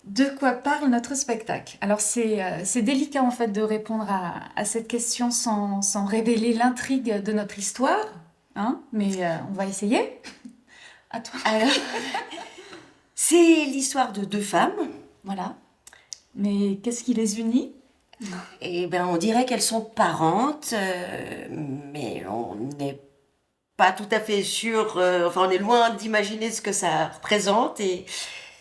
De quoi parle notre spectacle? Alors c'est délicat en fait de répondre à cette question sans révéler l'intrigue de notre histoire, hein, mais on va essayer. À toi. Alors, c'est l'histoire de deux femmes, voilà. Mais qu'est-ce qui les unit? Et ben, on dirait qu'elles sont parentes, mais on n'est pas tout à fait sûr. Enfin, on est loin d'imaginer ce que ça représente. Et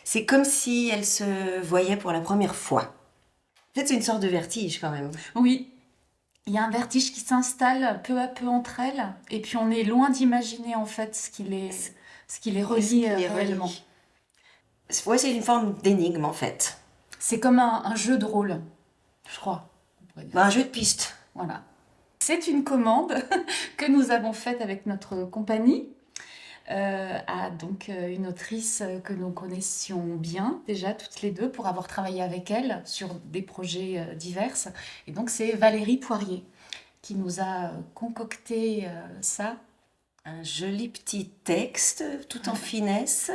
c'est comme si elles se voyaient pour la première fois. En fait, c'est une sorte de vertige quand même. Oui, il y a un vertige qui s'installe peu à peu entre elles, et puis on est loin d'imaginer en fait ce qui les Ce relie qui les relie. réellement. Ouais, c'est une forme d'énigme en fait. C'est comme un jeu de rôle, je crois. On pourrait dire. Ben, un jeu de piste. Voilà. C'est une commande que nous avons faite avec notre compagnie à donc une autrice que nous connaissions bien déjà toutes les deux pour avoir travaillé avec elle sur des projets divers. Et donc c'est Valérie Poirier qui nous a concocté ça. Un joli petit texte, tout en finesse,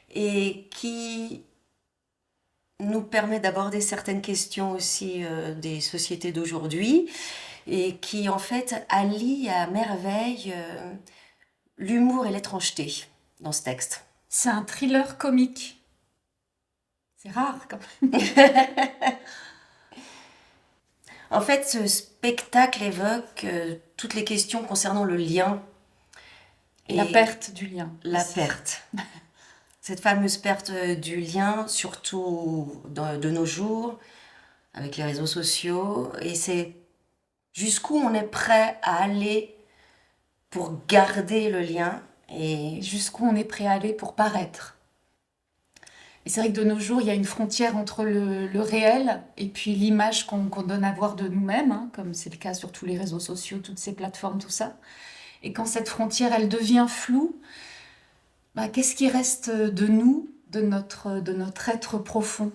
et qui nous permet d'aborder certaines questions aussi des sociétés d'aujourd'hui, et qui en fait allie à merveille l'humour et l'étrangeté dans ce texte. C'est un thriller comique. C'est rare quand même. En fait, ce spectacle évoque toutes les questions concernant le lien. Et la perte du lien. La perte. Cette fameuse perte du lien, surtout de nos jours, avec les réseaux sociaux. Et c'est jusqu'où on est prêt à aller pour garder le lien. Et jusqu'où on est prêt à aller pour paraître. Et c'est vrai que de nos jours, il y a une frontière entre le réel et puis l'image qu'on donne à voir de nous-mêmes, hein, comme c'est le cas sur tous les réseaux sociaux, toutes ces plateformes, tout ça. Et quand cette frontière, elle devient floue, bah, qu'est-ce qui reste de nous, de notre être profond?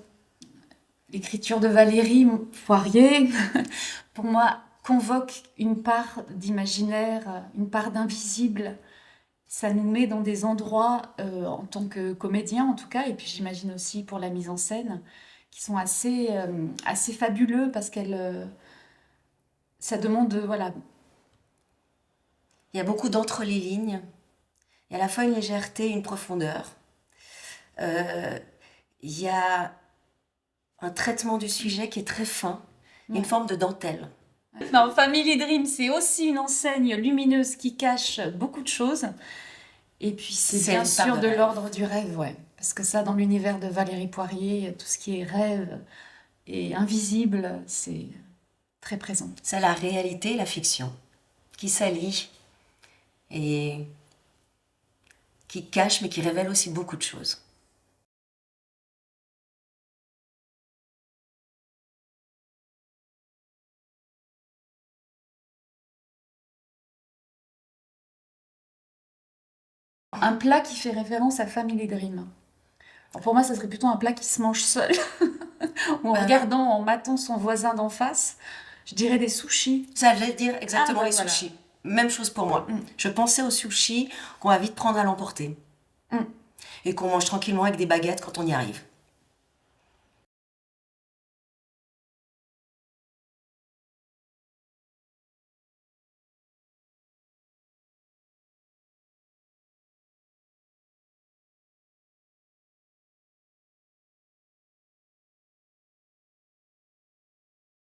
L'écriture de Valérie Poirier, pour moi, convoque une part d'imaginaire, une part d'invisible. Ça nous met dans des endroits, en tant que comédien en tout cas, et puis j'imagine aussi pour la mise en scène, qui sont assez fabuleux parce ça demande, voilà. Il y a beaucoup d'entre les lignes. Il y a à la fois une légèreté, une profondeur. Il y a un traitement du sujet qui est très fin, une forme de dentelle. Non, Family Dream, c'est aussi une enseigne lumineuse qui cache beaucoup de choses. Et puis c'est bien sûr de l'ordre du rêve, ouais. Parce que ça, dans l'univers de Valérie Poirier, tout ce qui est rêve et invisible, c'est très présent. C'est la réalité et la fiction qui s'allient et qui cachent mais qui révèlent aussi beaucoup de choses. Un plat qui fait référence à Family Dream. Alors pour moi, ça serait plutôt un plat qui se mange seul. Ou en regardant, en matant son voisin d'en face, je dirais des sushis. Ça veut dire exactement les voilà. sushis. Même chose pour moi. Je pensais aux sushis qu'on va vite prendre à l'emporter. Et qu'on mange tranquillement avec des baguettes quand on y arrive.